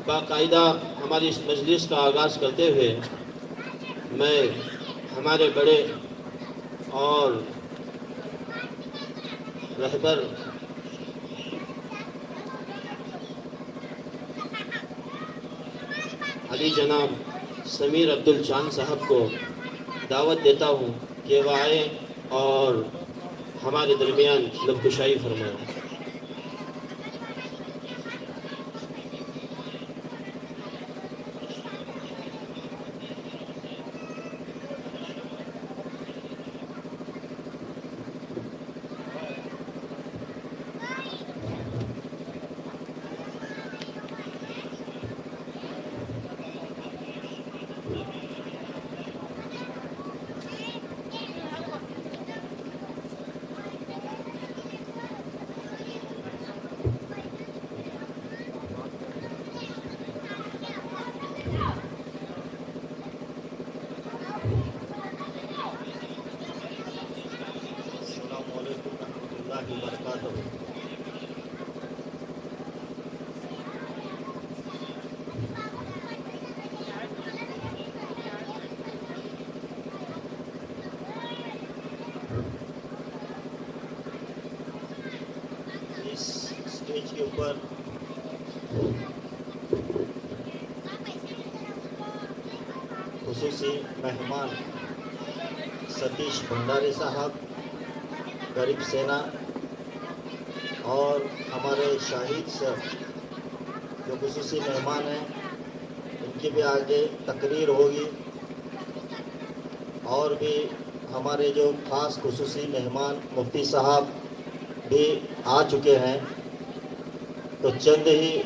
बाकायदा हमारी इस मजलिस का आगाज़ करते हुए मैं हमारे बड़े और रहबर अली जनाब समीर अब्दुल चांद साहब को दावत देता हूँ कि वह आए और हमारे दरमियान लबकुशाई फरमाएं। इस स्टेज के ऊपर खुसूसी मेहमान सतीश भंडारी साहब, गरीब सेना और हमारे शाहिद सर जो खुसूसी मेहमान हैं, इनकी भी आगे तकरीर होगी। और भी हमारे जो ख़ास खुसूसी मेहमान मुफ्ती साहब भी आ चुके हैं, तो चंद ही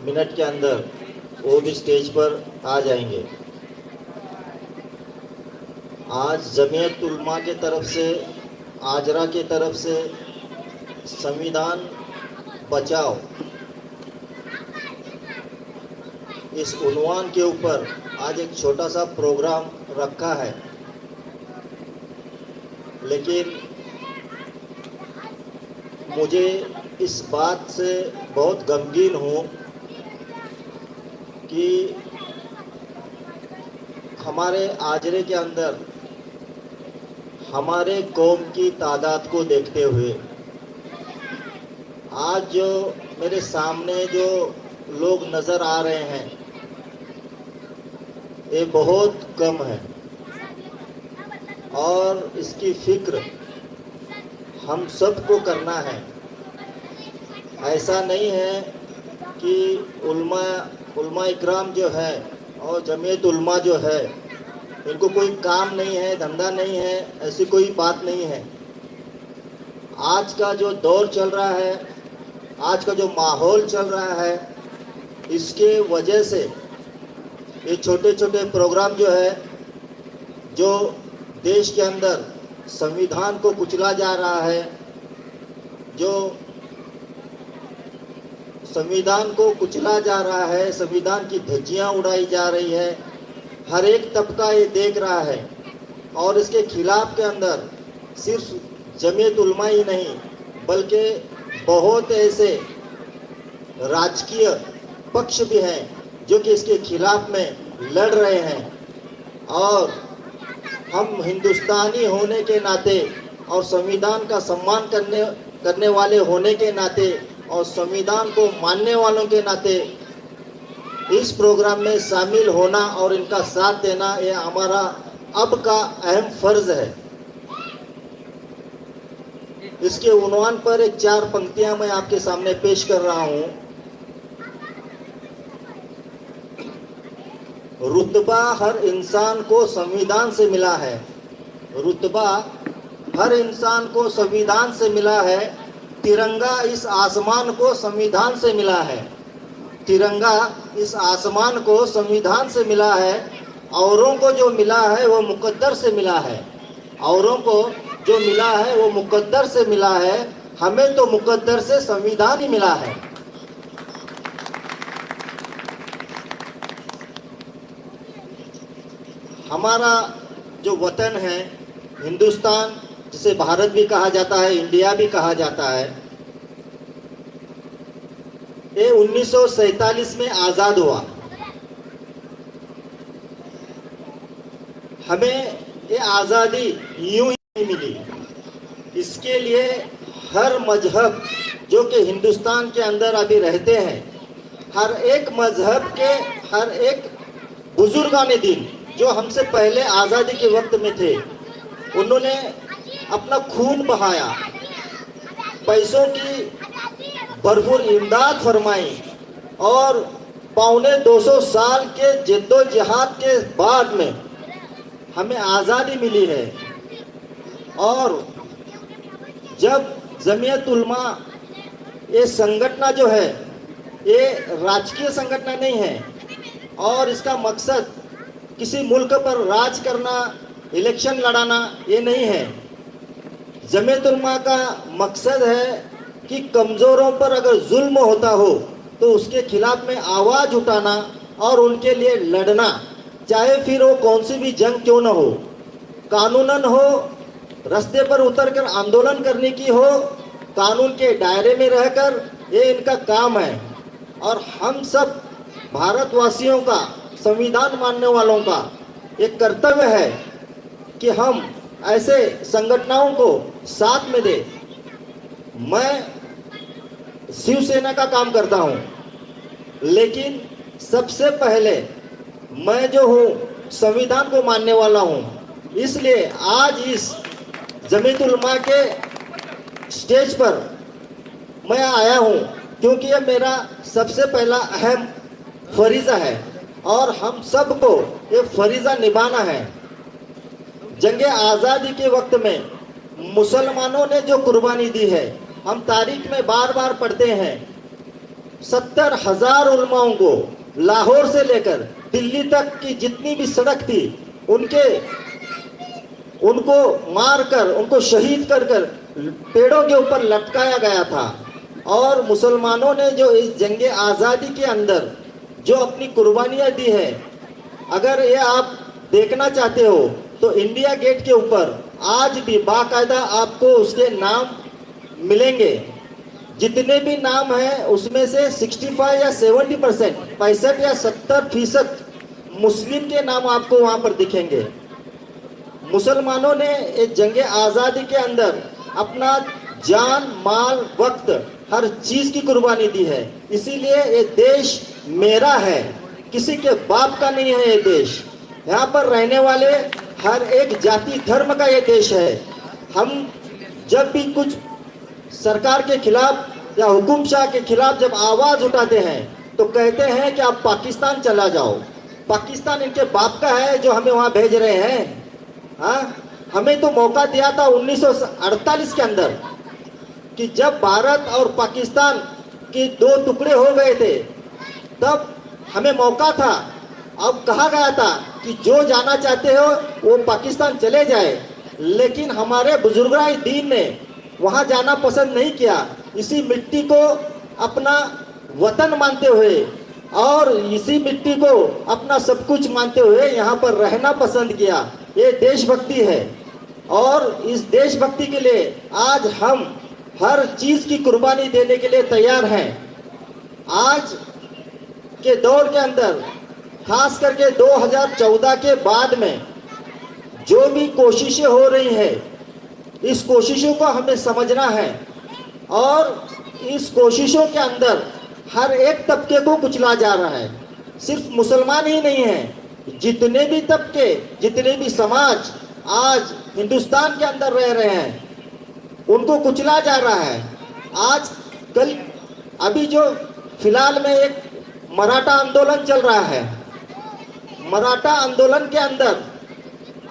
मिनट के अंदर वो भी स्टेज पर आ जाएंगे। आज जमीयत उलमा के तरफ से, आजरा के तरफ से संविधान बचाओ इस उन्वान के ऊपर आज एक छोटा सा प्रोग्राम रखा है, लेकिन मुझे इस बात से बहुत गमगीन हूँ कि हमारे आजरे के अंदर हमारे कौम की तादाद को देखते हुए आज जो मेरे सामने जो लोग नज़र आ रहे हैं ये बहुत कम है, और इसकी फ़िक्र हम सबको करना है। ऐसा नहीं है कि उलमा इकराम जो है और जमीयत उलमा जो है इनको कोई काम नहीं है, धंधा नहीं है, ऐसी कोई बात नहीं है। आज का जो दौर चल रहा है, आज का जो माहौल चल रहा है, इसके वजह से ये छोटे छोटे प्रोग्राम जो है, जो देश के अंदर संविधान को कुचला जा रहा है, जो संविधान को कुचला जा रहा है, संविधान की धज्जियां उड़ाई जा रही है, हर एक तबका ये देख रहा है। और इसके खिलाफ के अंदर सिर्फ जमीयत उलमा ही नहीं, बल्कि बहुत ऐसे राजकीय पक्ष भी हैं जो कि इसके खिलाफ में लड़ रहे हैं। और हम हिंदुस्तानी होने के नाते और संविधान का सम्मान करने वाले होने के नाते और संविधान को मानने वालों के नाते इस प्रोग्राम में शामिल होना और इनका साथ देना ये हमारा अब का अहम फर्ज है। इसके उन्वान पर एक 4 पंक्तियां मैं आपके सामने पेश कर रहा हूं। रुतबा हर इंसान को संविधान से मिला है, रुतबा हर इंसान को संविधान से मिला है, तिरंगा इस आसमान को संविधान से मिला है, तिरंगा इस आसमान को संविधान से मिला है। औरों को जो मिला है वो मुकद्दर से मिला है, औरों को जो मिला है वो मुकद्दर से मिला है, हमें तो मुकद्दर से संविधान ही मिला है। हमारा जो वतन है हिंदुस्तान, जिसे भारत भी कहा जाता है, इंडिया भी कहा जाता है, ये 1947 में आज़ाद हुआ। हमें ये आज़ादी यूं ही नहीं मिली। इसके लिए हर मजहब जो कि हिंदुस्तान के अंदर अभी रहते हैं, हर एक मजहब के हर एक बुजुर्गान दीन जो हमसे पहले आज़ादी के वक्त में थे, उन्होंने अपना खून बहाया, पैसों की भरपूर इमदाद फरमाई और 250 साल के जद्दोजहद के बाद में हमें आज़ादी मिली है। और जब जमीयत उलमा ये संगठन जो है, ये राजकीय संगठन नहीं है और इसका मकसद किसी मुल्क पर राज करना, इलेक्शन लड़ाना ये नहीं है। जमीयत उलमा का मकसद है कि कमज़ोरों पर अगर जुल्म होता हो तो उसके खिलाफ में आवाज़ उठाना और उनके लिए लड़ना, चाहे फिर वो कौन सी भी जंग क्यों ना हो, कानूनन हो, रास्ते पर उतरकर आंदोलन करने की हो, कानून के दायरे में रहकर, ये इनका काम है। और हम सब भारतवासियों का, संविधान मानने वालों का एक कर्तव्य है कि हम ऐसे संगठनों को साथ में दें। मैं शिवसेना का काम करता हूं, लेकिन सबसे पहले मैं जो हूं संविधान को मानने वाला हूं। इसलिए आज इस जमीयत उलमा के स्टेज पर मैं आया हूं क्योंकि यह मेरा सबसे पहला अहम फरीज़ा है और हम सबको ये फरीज़ा निभाना है। जंग आज़ादी के वक्त में मुसलमानों ने जो कुर्बानी दी है, हम तारीख में बार बार पढ़ते हैं। 70,000 उलमाओं को लाहौर से लेकर दिल्ली तक की जितनी भी सड़क थी, उनको मारकर, उनको शहीद कर कर पेड़ों के ऊपर लटकाया गया था। और मुसलमानों ने जो इस जंग आज़ादी के अंदर जो अपनी कुर्बानियाँ दी है, अगर ये आप देखना चाहते हो तो इंडिया गेट के ऊपर आज भी बाकायदा आपको उसके नाम मिलेंगे। जितने भी नाम हैं उसमें से 65 या 70%, 65 या 70% मुस्लिम के नाम आपको वहाँ पर दिखेंगे। मुसलमानों ने इस जंग आज़ादी के अंदर अपना जान, माल, वक्त, हर चीज़ की कुर्बानी दी है। इसीलिए ये देश मेरा है, किसी के बाप का नहीं है। ये देश, यहाँ पर रहने वाले हर एक जाति धर्म का ये देश है। हम जब भी कुछ सरकार के खिलाफ या हुकुमशाह के खिलाफ जब आवाज़ उठाते हैं तो कहते हैं कि आप पाकिस्तान चला जाओ। पाकिस्तान इनके बाप का है जो हमें वहाँ भेज रहे हैं। हाँ, हमें तो मौका दिया था 1948 के अंदर कि जब भारत और पाकिस्तान के 2 टुकड़े हो गए थे, तब हमें मौका था। अब कहा गया था कि जो जाना चाहते हो वो पाकिस्तान चले जाए, लेकिन हमारे बुजुर्गाए दीन ने वहाँ जाना पसंद नहीं किया। इसी मिट्टी को अपना वतन मानते हुए और इसी मिट्टी को अपना सब कुछ मानते हुए यहाँ पर रहना पसंद किया। ये देशभक्ति है और इस देशभक्ति के लिए आज हम हर चीज़ की कुर्बानी देने के लिए तैयार हैं। आज के दौर के अंदर, खास करके 2014 के बाद में जो भी कोशिशें हो रही हैं, इस कोशिशों को हमें समझना है और इस कोशिशों के अंदर हर एक तबके को कुचला जा रहा है। सिर्फ मुसलमान ही नहीं है, जितने भी तबके, जितने भी समाज आज हिंदुस्तान के अंदर रह रहे हैं, उनको कुचला जा रहा है। आज कल अभी जो फिलहाल में एक मराठा आंदोलन चल रहा है, मराठा आंदोलन के अंदर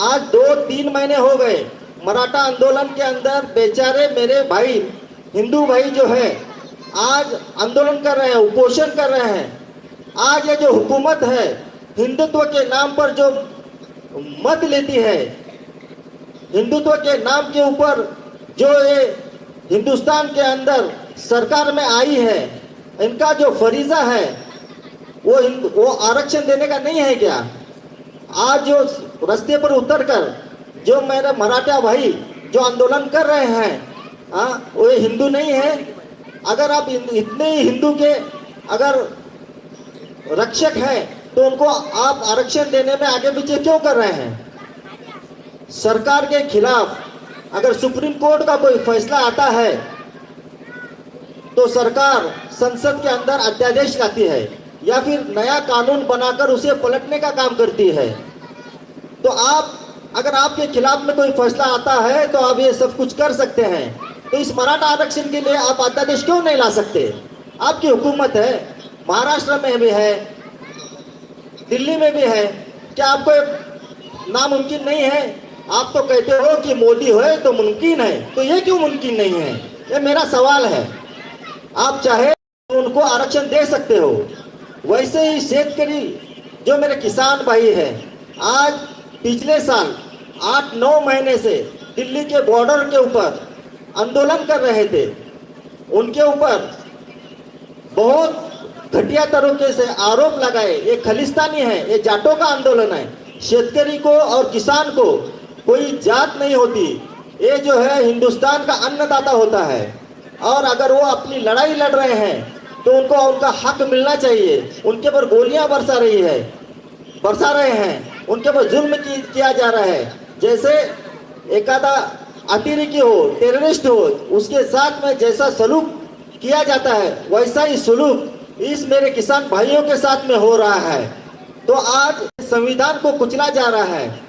आज 2-3 महीने हो गए। मराठा आंदोलन के अंदर बेचारे मेरे भाई, हिंदू भाई जो है, आज आंदोलन कर रहे हैं, उपोषण कर रहे हैं। आज ये जो हुकूमत है, हिंदुत्व के नाम पर जो मत लेती है, हिंदुत्व के नाम के ऊपर जो ये हिंदुस्तान के अंदर सरकार में आई है, इनका जो फरीज़ा है वो आरक्षण देने का नहीं है क्या? आज जो रास्ते पर उतरकर जो मेरे मराठा भाई जो आंदोलन कर रहे हैं, वो हिंदू नहीं है। अगर आप इतने ही हिंदू के अगर रक्षक हैं तो उनको आप आरक्षण देने में आगे पीछे क्यों कर रहे हैं? सरकार के खिलाफ अगर सुप्रीम कोर्ट का कोई फैसला आता है तो सरकार संसद के अंदर अध्यादेश लाती है या फिर नया कानून बनाकर उसे पलटने का काम करती है। तो आप अगर आपके खिलाफ में कोई फैसला आता है तो आप ये सब कुछ कर सकते हैं। तो इस मराठा आरक्षण के लिए आप अध्यादेश क्यों नहीं ला सकते? आपकी हुकूमत है, महाराष्ट्र में भी है, दिल्ली में भी है, क्या आपको नामुमकिन नहीं है? आप तो कहते हो कि मोदी है तो मुमकिन है, तो ये क्यों मुमकिन नहीं है? ये मेरा सवाल है। आप चाहे तो उनको आरक्षण दे सकते हो। वैसे ही शेतकरी जो मेरे किसान भाई हैं, आज पिछले साल 8-9 महीने से दिल्ली के बॉर्डर के ऊपर आंदोलन कर रहे थे। उनके ऊपर बहुत घटिया तरीके से आरोप लगाए, ये खालिस्तानी है, ये जाटों का आंदोलन है। शेतकरी को और किसान को कोई जात नहीं होती, ये जो है हिंदुस्तान का अन्नदाता होता है। और अगर वो अपनी लड़ाई लड़ रहे हैं तो उनको उनका हक मिलना चाहिए। उनके ऊपर गोलियां बरसा रहे हैं, उनके ऊपर जुल्म किया जा रहा है। जैसे एक आधा अतिरेकी हो, टेररिस्ट हो, उसके साथ में जैसा सलूक किया जाता है वैसा ही सलूक इस मेरे किसान भाइयों के साथ में हो रहा है। तो आज संविधान को कुचला जा रहा है।